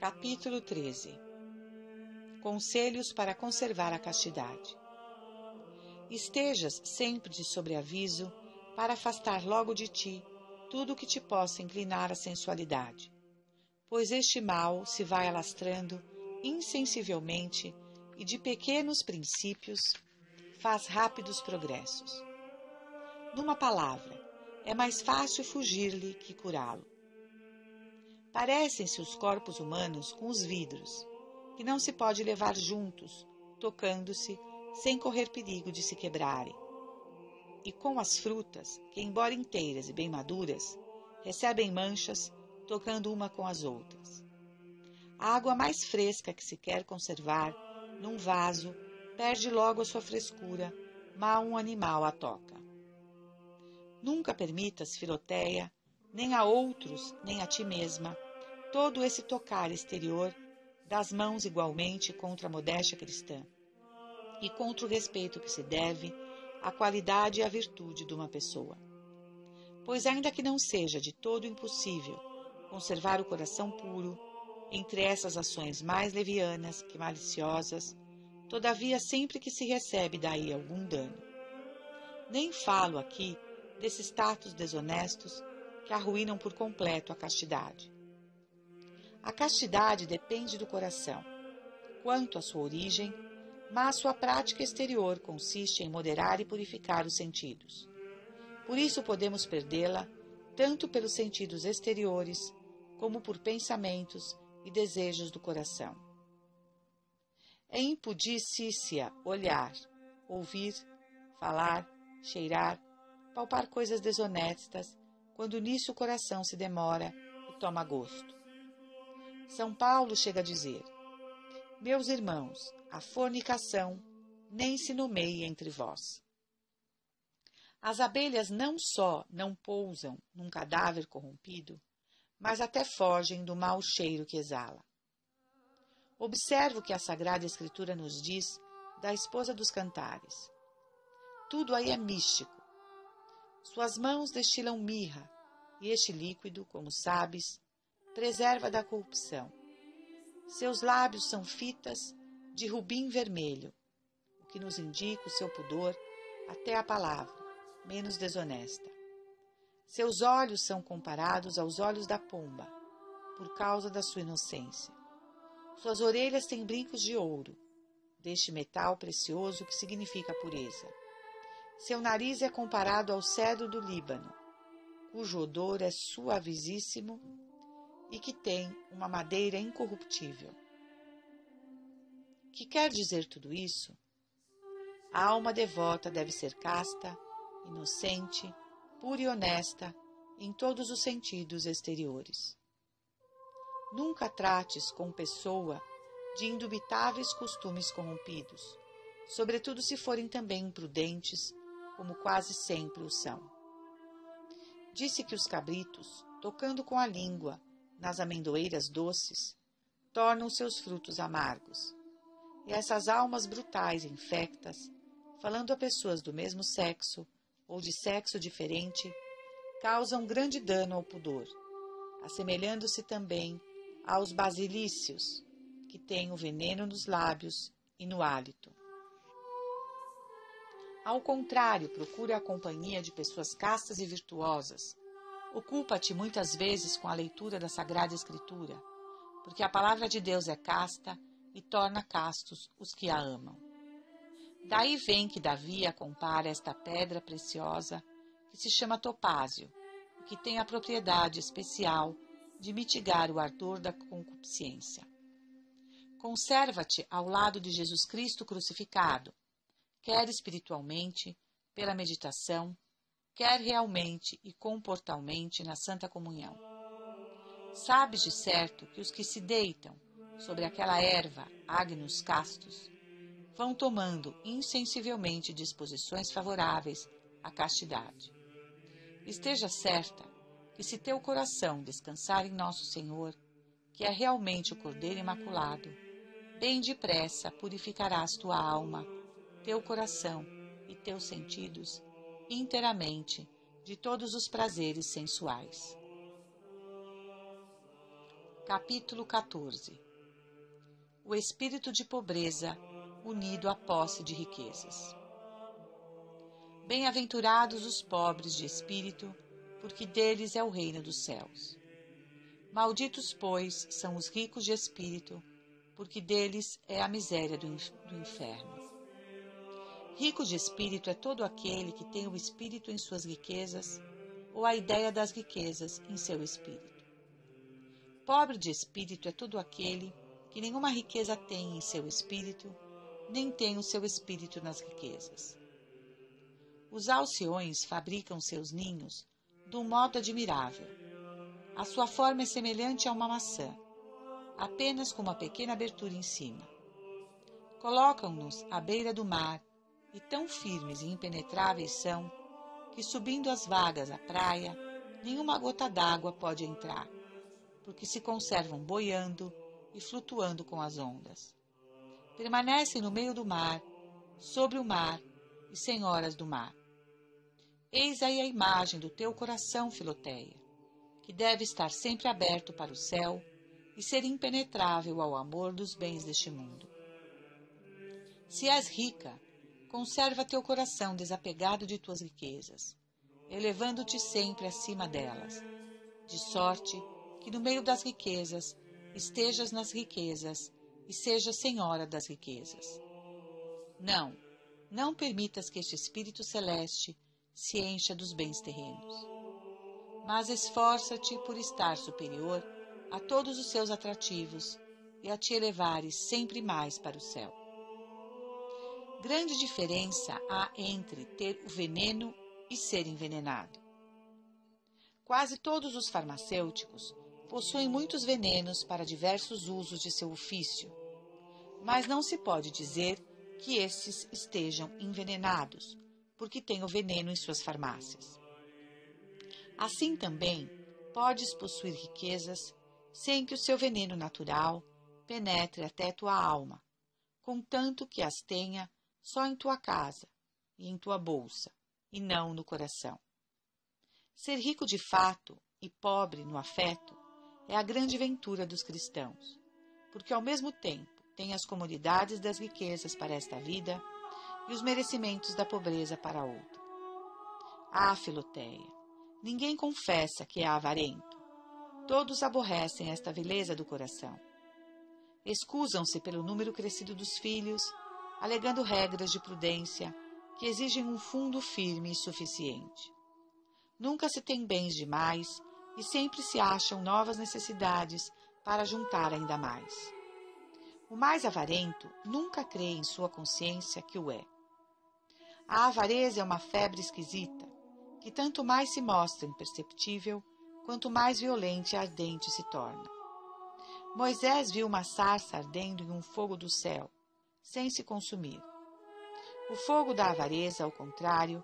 Capítulo 13. Conselhos para conservar a castidade. Estejas sempre de sobreaviso para afastar logo de ti tudo que te possa inclinar à sensualidade, pois este mal se vai alastrando insensivelmente e de pequenos princípios faz rápidos progressos. Numa palavra, é mais fácil fugir-lhe que curá-lo. Parecem-se os corpos humanos com os vidros, que não se pode levar juntos, tocando-se, sem correr perigo de se quebrarem. E com as frutas, que, embora inteiras e bem maduras, recebem manchas, tocando uma com as outras. A água mais fresca que se quer conservar, num vaso, perde logo a sua frescura, mal um animal a toca. Nunca permitas, Filoteia, nem a outros, nem a ti mesma, todo esse tocar exterior das mãos igualmente contra a modéstia cristã e contra o respeito que se deve à qualidade e à virtude de uma pessoa. Pois ainda que não seja de todo impossível conservar o coração puro, entre essas ações mais levianas que maliciosas, todavia sempre que se recebe daí algum dano. Nem falo aqui desses tatos desonestos que arruinam por completo a castidade. A castidade depende do coração, quanto à sua origem, mas sua prática exterior consiste em moderar e purificar os sentidos. Por isso podemos perdê-la, tanto pelos sentidos exteriores, como por pensamentos e desejos do coração. É impudicícia olhar, ouvir, falar, cheirar, palpar coisas desonestas, quando nisso o coração se demora e toma gosto. São Paulo chega a dizer: meus irmãos, a fornicação nem se nomeia entre vós. As abelhas não só não pousam num cadáver corrompido, mas até fogem do mau cheiro que exala. Observa o que a Sagrada Escritura nos diz da esposa dos Cantares. Tudo aí é místico. Suas mãos destilam mirra, e este líquido, como sabes, preserva da corrupção. Seus lábios são fitas de rubim vermelho, o que nos indica o seu pudor até a palavra, menos desonesta. Seus olhos são comparados aos olhos da pomba, por causa da sua inocência. Suas orelhas têm brincos de ouro, deste metal precioso que significa pureza. Seu nariz é comparado ao cedro do Líbano, cujo odor é suavíssimo e que tem uma madeira incorruptível. Que quer dizer tudo isso? A alma devota deve ser casta, inocente, pura e honesta em todos os sentidos exteriores. Nunca trates com pessoa de indubitáveis costumes corrompidos, sobretudo se forem também imprudentes, como quase sempre o são. Disse que os cabritos, tocando com a língua nas amendoeiras doces, tornam seus frutos amargos. E essas almas brutais e infectas, falando a pessoas do mesmo sexo ou de sexo diferente, causam grande dano ao pudor, assemelhando-se também aos basilícios, que têm o veneno nos lábios e no hálito. Ao contrário, procura a companhia de pessoas castas e virtuosas. Ocupa-te muitas vezes com a leitura da Sagrada Escritura, porque a palavra de Deus é casta e torna castos os que a amam. Daí vem que Davi a compara esta pedra preciosa que se chama topázio, e que tem a propriedade especial de mitigar o ardor da concupiscência. Conserva-te ao lado de Jesus Cristo crucificado, quer espiritualmente, pela meditação, quer realmente e comportalmente na Santa Comunhão. Sabes de certo que os que se deitam sobre aquela erva, agnus castos, vão tomando insensivelmente disposições favoráveis à castidade. Esteja certa que se teu coração descansar em Nosso Senhor, que é realmente o Cordeiro Imaculado, bem depressa purificarás tua alma, teu coração e teus sentidos inteiramente de todos os prazeres sensuais. Capítulo 14. O espírito de pobreza unido à posse de riquezas. Bem-aventurados os pobres de espírito, porque deles é o reino dos céus. Malditos, pois, são os ricos de espírito, porque deles é a miséria do inferno. Rico de espírito é todo aquele que tem o espírito em suas riquezas, ou a ideia das riquezas em seu espírito. Pobre de espírito é todo aquele que nenhuma riqueza tem em seu espírito, nem tem o seu espírito nas riquezas. Os alciões fabricam seus ninhos de um modo admirável. A sua forma é semelhante a uma maçã, apenas com uma pequena abertura em cima. Colocam-nos à beira do mar, e tão firmes e impenetráveis são, que subindo as vagas à praia, nenhuma gota d'água pode entrar, porque se conservam boiando e flutuando com as ondas. Permanecem no meio do mar, sobre o mar e senhoras do mar. Eis aí a imagem do teu coração, Filoteia, que deve estar sempre aberto para o céu e ser impenetrável ao amor dos bens deste mundo. Se és rica, conserva teu coração desapegado de tuas riquezas, elevando-te sempre acima delas, de sorte que no meio das riquezas estejas nas riquezas e sejas senhora das riquezas. Não permitas que este espírito celeste se encha dos bens terrenos, mas esforça-te por estar superior a todos os seus atrativos e a te elevares sempre mais para o céu. Grande diferença há entre ter o veneno e ser envenenado. Quase todos os farmacêuticos possuem muitos venenos para diversos usos de seu ofício, mas não se pode dizer que estes estejam envenenados, porque têm o veneno em suas farmácias. Assim também, podes possuir riquezas sem que o seu veneno natural penetre até tua alma, contanto que as tenha só em tua casa e em tua bolsa, e não no coração. Ser rico de fato e pobre no afeto é a grande ventura dos cristãos, porque ao mesmo tempo tem as comodidades das riquezas para esta vida e os merecimentos da pobreza para a outra. Ah, Filoteia, ninguém confessa que é avarento. Todos aborrecem esta vileza do coração. Excusam-se pelo número crescido dos filhos, alegando regras de prudência que exigem um fundo firme e suficiente. Nunca se tem bens demais e sempre se acham novas necessidades para juntar ainda mais. O mais avarento nunca crê em sua consciência que o é. A avareza é uma febre esquisita, que tanto mais se mostra imperceptível, quanto mais violenta e ardente se torna. Moisés viu uma sarça ardendo em um fogo do céu, sem se consumir. O fogo da avareza, ao contrário,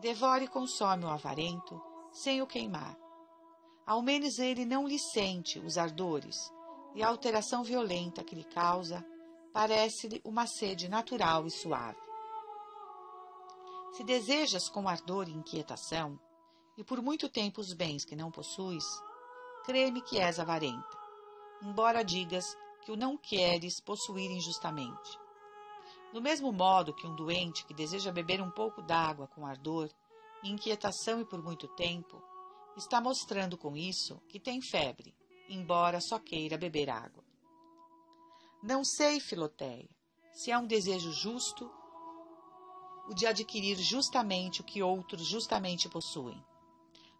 devora e consome o avarento, sem o queimar. Ao menos ele não lhe sente os ardores, e a alteração violenta que lhe causa parece-lhe uma sede natural e suave. Se desejas com ardor e inquietação, e por muito tempo os bens que não possuis, crê-me que és avarenta, embora digas que o não queres possuir injustamente. Do mesmo modo que um doente que deseja beber um pouco d'água com ardor, inquietação e por muito tempo, está mostrando com isso que tem febre, embora só queira beber água. Não sei, Filoteia, se é um desejo justo o de adquirir justamente o que outros justamente possuem.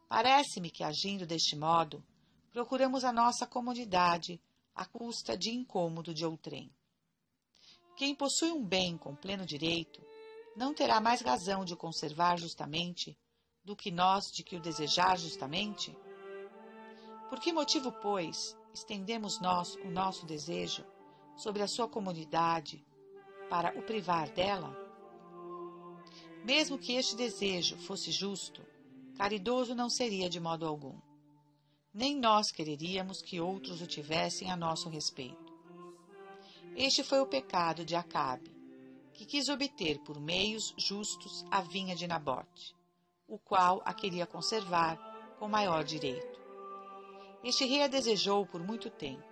Parece-me que, agindo deste modo, procuramos a nossa comodidade à custa de incômodo de outrem. Quem possui um bem com pleno direito não terá mais razão de o conservar justamente do que nós de que o desejar justamente? Por que motivo, pois, estendemos nós o nosso desejo sobre a sua comodidade para o privar dela? Mesmo que este desejo fosse justo, caridoso não seria de modo algum. Nem nós quereríamos que outros o tivessem a nosso respeito. Este foi o pecado de Acabe, que quis obter por meios justos a vinha de Nabote, o qual a queria conservar com maior direito. Este rei a desejou por muito tempo,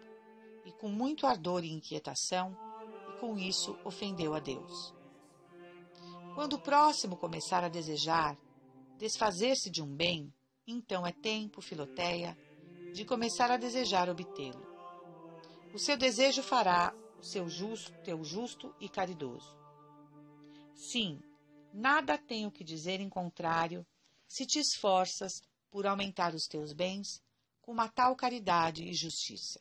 e com muito ardor e inquietação, e com isso ofendeu a Deus. Quando o próximo começar a desejar desfazer-se de um bem, então é tempo, Filoteia, de começar a desejar obtê-lo. O seu desejo fará o teu justo e caridoso. Sim, nada tenho que dizer em contrário se te esforças por aumentar os teus bens com uma tal caridade e justiça.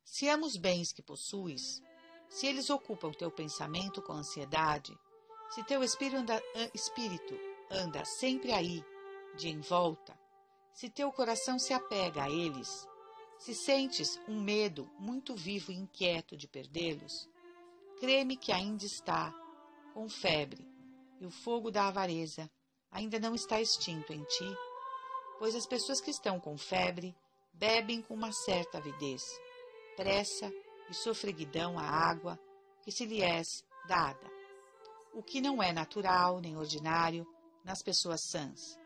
Se amas os bens que possuis, se eles ocupam teu pensamento com ansiedade, se teu espírito anda sempre aí, de envolta, se teu coração se apega a eles, se sentes um medo muito vivo e inquieto de perdê-los, crê-me que ainda está com febre e o fogo da avareza ainda não está extinto em ti, pois as pessoas que estão com febre bebem com uma certa avidez, pressa e sofreguidão a água que se lhe é dada, o que não é natural nem ordinário nas pessoas sãs,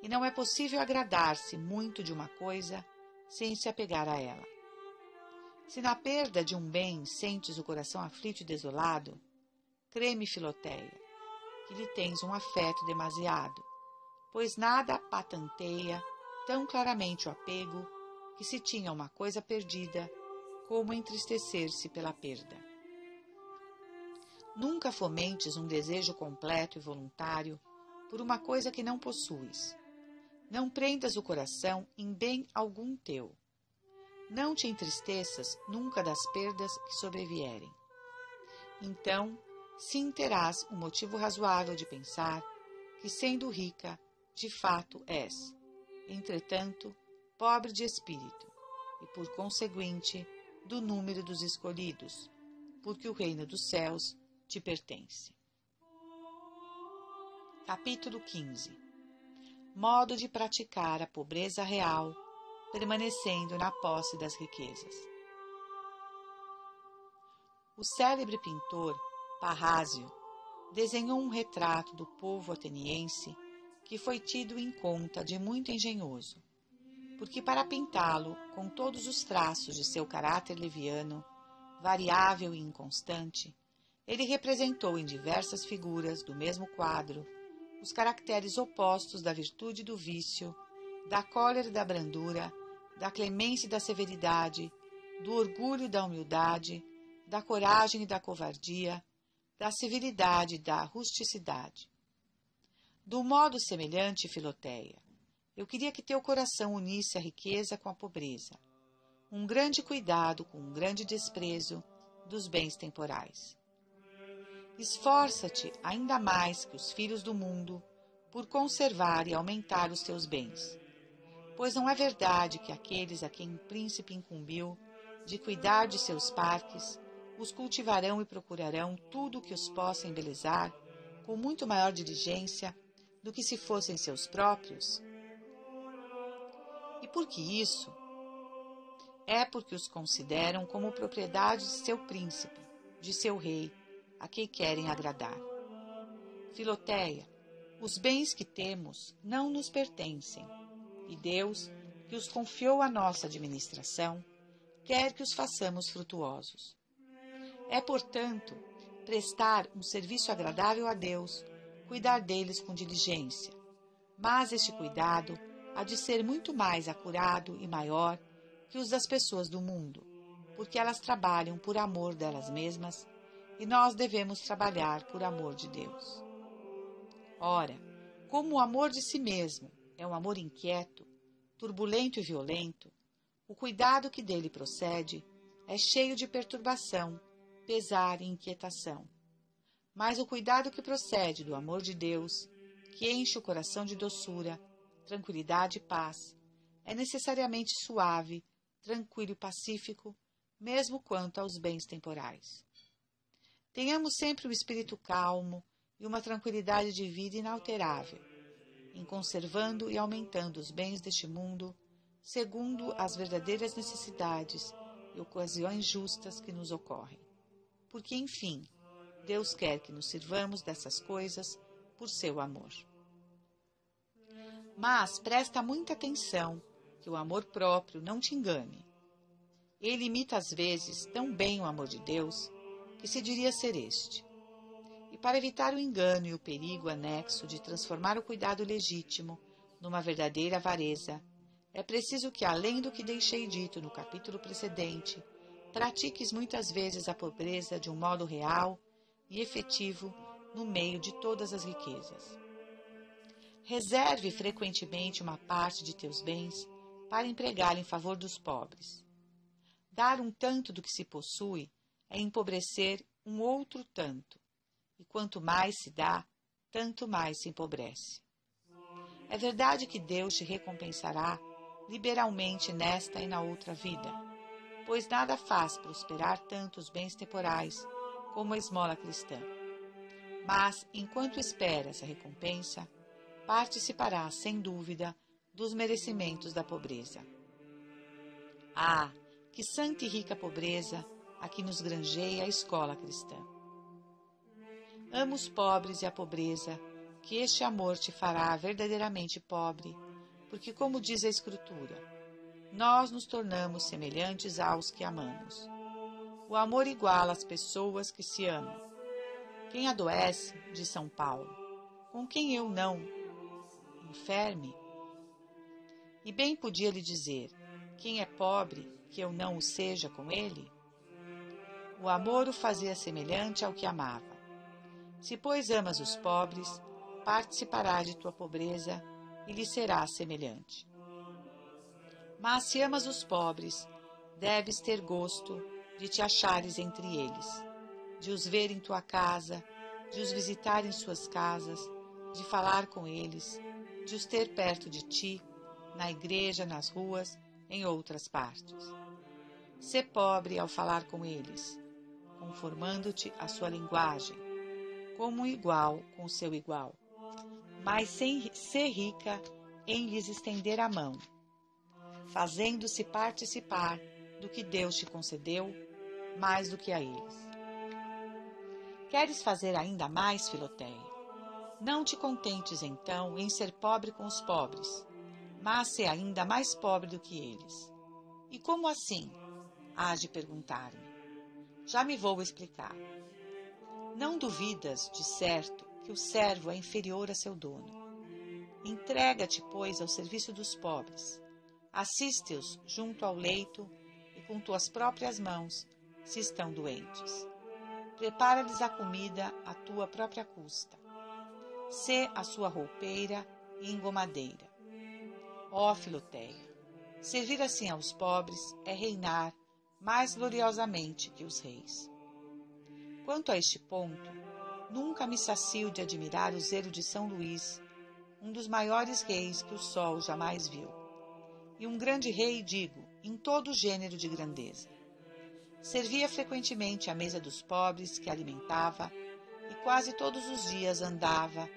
e não é possível agradar-se muito de uma coisa sem se apegar a ela. Se na perda de um bem sentes o coração aflito e desolado, crê-me, Filoteia, que lhe tens um afeto demasiado, pois nada patenteia tão claramente o apego que se tinha uma coisa perdida como entristecer-se pela perda. Nunca fomentes um desejo completo e voluntário por uma coisa que não possuis. Não prendas o coração em bem algum teu. Não te entristeças nunca das perdas que sobrevierem. Então, sim terás um motivo razoável de pensar que, sendo rica, de fato és, entretanto, pobre de espírito, e por conseguinte, do número dos escolhidos, porque o reino dos céus te pertence. Capítulo 15. Modo de praticar a pobreza real, permanecendo na posse das riquezas. O célebre pintor Parrásio desenhou um retrato do povo ateniense que foi tido em conta de muito engenhoso, porque para pintá-lo com todos os traços de seu caráter leviano, variável e inconstante, ele representou em diversas figuras do mesmo quadro os caracteres opostos da virtude e do vício, da cólera e da brandura, da clemência e da severidade, do orgulho e da humildade, da coragem e da covardia, da civilidade e da rusticidade. Do modo semelhante, Filoteia, eu queria que teu coração unisse a riqueza com a pobreza, um grande cuidado com um grande desprezo dos bens temporais. Esforça-te ainda mais que os filhos do mundo por conservar e aumentar os teus bens, pois não é verdade que aqueles a quem o príncipe incumbiu de cuidar de seus parques os cultivarão e procurarão tudo o que os possa embelezar com muito maior diligência do que se fossem seus próprios? E por que isso? É porque os consideram como propriedade de seu príncipe, de seu rei, a quem querem agradar. Filoteia, os bens que temos não nos pertencem, e Deus, que os confiou à nossa administração, quer que os façamos frutuosos. É, portanto, prestar um serviço agradável a Deus, cuidar deles com diligência. Mas este cuidado há de ser muito mais acurado e maior que os das pessoas do mundo, porque elas trabalham por amor delas mesmas e nós devemos trabalhar por amor de Deus. Ora, como o amor de si mesmo é um amor inquieto, turbulento e violento, o cuidado que dele procede é cheio de perturbação, pesar e inquietação. Mas o cuidado que procede do amor de Deus, que enche o coração de doçura, tranquilidade e paz, é necessariamente suave, tranquilo e pacífico, mesmo quanto aos bens temporais. Tenhamos sempre o espírito calmo e uma tranquilidade de vida inalterável, em conservando e aumentando os bens deste mundo, segundo as verdadeiras necessidades e ocasiões justas que nos ocorrem. Porque, enfim, Deus quer que nos sirvamos dessas coisas por seu amor. Mas presta muita atenção que o amor próprio não te engane. Ele imita às vezes tão bem o amor de Deus que se diria ser este. E para evitar o engano e o perigo anexo de transformar o cuidado legítimo numa verdadeira avareza, é preciso que, além do que deixei dito no capítulo precedente, pratiques muitas vezes a pobreza de um modo real e efetivo no meio de todas as riquezas. Reserve frequentemente uma parte de teus bens para empregá-la em favor dos pobres. Dar um tanto do que se possui é empobrecer um outro tanto, e quanto mais se dá, tanto mais se empobrece. É verdade que Deus te recompensará liberalmente nesta e na outra vida, pois nada faz prosperar tanto os bens temporais como a esmola cristã. Mas, enquanto espera essa recompensa, participará, sem dúvida, dos merecimentos da pobreza. Ah, que santa e rica pobreza a que nos granjeia a escola cristã! Ama os pobres e a pobreza, que este amor te fará verdadeiramente pobre, porque, como diz a Escritura, nós nos tornamos semelhantes aos que amamos. O amor iguala as pessoas que se amam. Quem adoece, diz São Paulo, com quem eu não enferme? E bem podia lhe dizer, quem é pobre, que eu não o seja com ele? O amor o fazia semelhante ao que amava. Se, pois, amas os pobres, participarás de tua pobreza e lhe serás semelhante. Mas se amas os pobres, deves ter gosto de te achares entre eles, de os ver em tua casa, de os visitar em suas casas, de falar com eles, de os ter perto de ti, na igreja, nas ruas, em outras partes. Sê pobre ao falar com eles, conformando-te à sua linguagem, como um igual com o seu igual, mas sem ser rica em lhes estender a mão, fazendo-se participar do que Deus te concedeu, mais do que a eles. Queres fazer ainda mais, Filoteia? Não te contentes, então, em ser pobre com os pobres, mas ser ainda mais pobre do que eles. E como assim? Hás de perguntar-me. Já me vou explicar. Não duvidas, de certo, que o servo é inferior a seu dono. Entrega-te, pois, ao serviço dos pobres. Assiste-os junto ao leito e com tuas próprias mãos, se estão doentes. Prepara-lhes a comida à tua própria custa. Sê a sua roupeira e engomadeira. Ó Filoteia, servir assim aos pobres é reinar mais gloriosamente que os reis. Quanto a este ponto, nunca me sacio de admirar o zelo de São Luís, um dos maiores reis que o sol jamais viu. E um grande rei, digo, em todo o gênero de grandeza. Servia frequentemente à mesa dos pobres que alimentava e quase todos os dias andava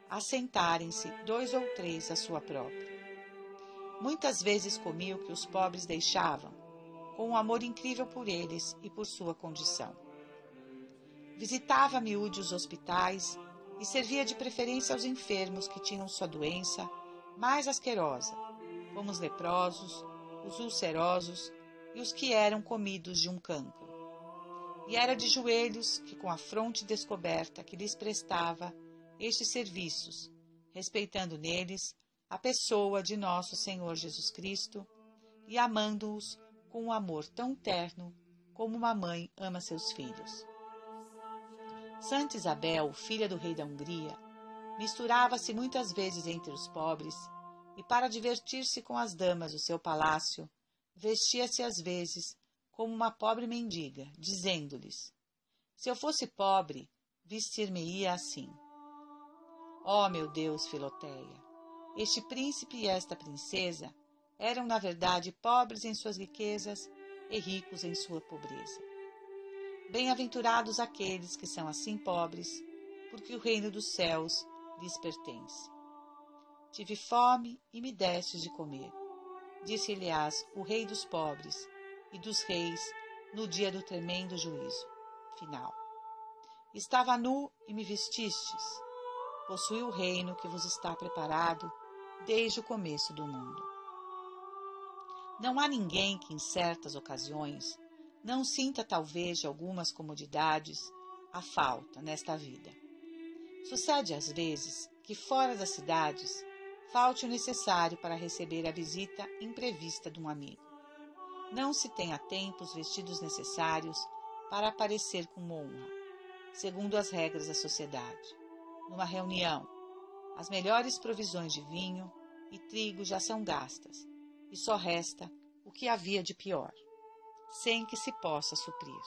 a sentarem-se 2 ou 3 à sua própria. Muitas vezes comia o que os pobres deixavam, com um amor incrível por eles e por sua condição. Visitava a miúde os hospitais e servia de preferência aos enfermos que tinham sua doença mais asquerosa, como os leprosos, os ulcerosos e os que eram comidos de um cancro. E era de joelhos que, com a fronte descoberta, que lhes prestava estes serviços, respeitando neles a pessoa de nosso Senhor Jesus Cristo e amando-os com um amor tão terno como uma mãe ama seus filhos. Santa Isabel, filha do rei da Hungria, misturava-se muitas vezes entre os pobres e, para divertir-se com as damas do seu palácio, vestia-se às vezes como uma pobre mendiga, dizendo-lhes: se eu fosse pobre, vestir-me-ia assim. Ó meu Deus, Filoteia, este príncipe e esta princesa eram, na verdade, pobres em suas riquezas e ricos em sua pobreza. Bem-aventurados aqueles que são assim pobres, porque o reino dos céus lhes pertence. Tive fome e me destes de comer, disse, aliás, o rei dos pobres e dos reis no dia do tremendo juízo final. Estava nu e me vestistes. Possui o reino que vos está preparado desde o começo do mundo. Não há ninguém que, em certas ocasiões, não sinta talvez de algumas comodidades a falta nesta vida. Sucede às vezes que fora das cidades falte o necessário para receber a visita imprevista de um amigo. Não se tem a tempo os vestidos necessários para aparecer com honra, segundo as regras da sociedade. Numa reunião, as melhores provisões de vinho e trigo já são gastas, e só resta o que havia de pior, sem que se possa suprir.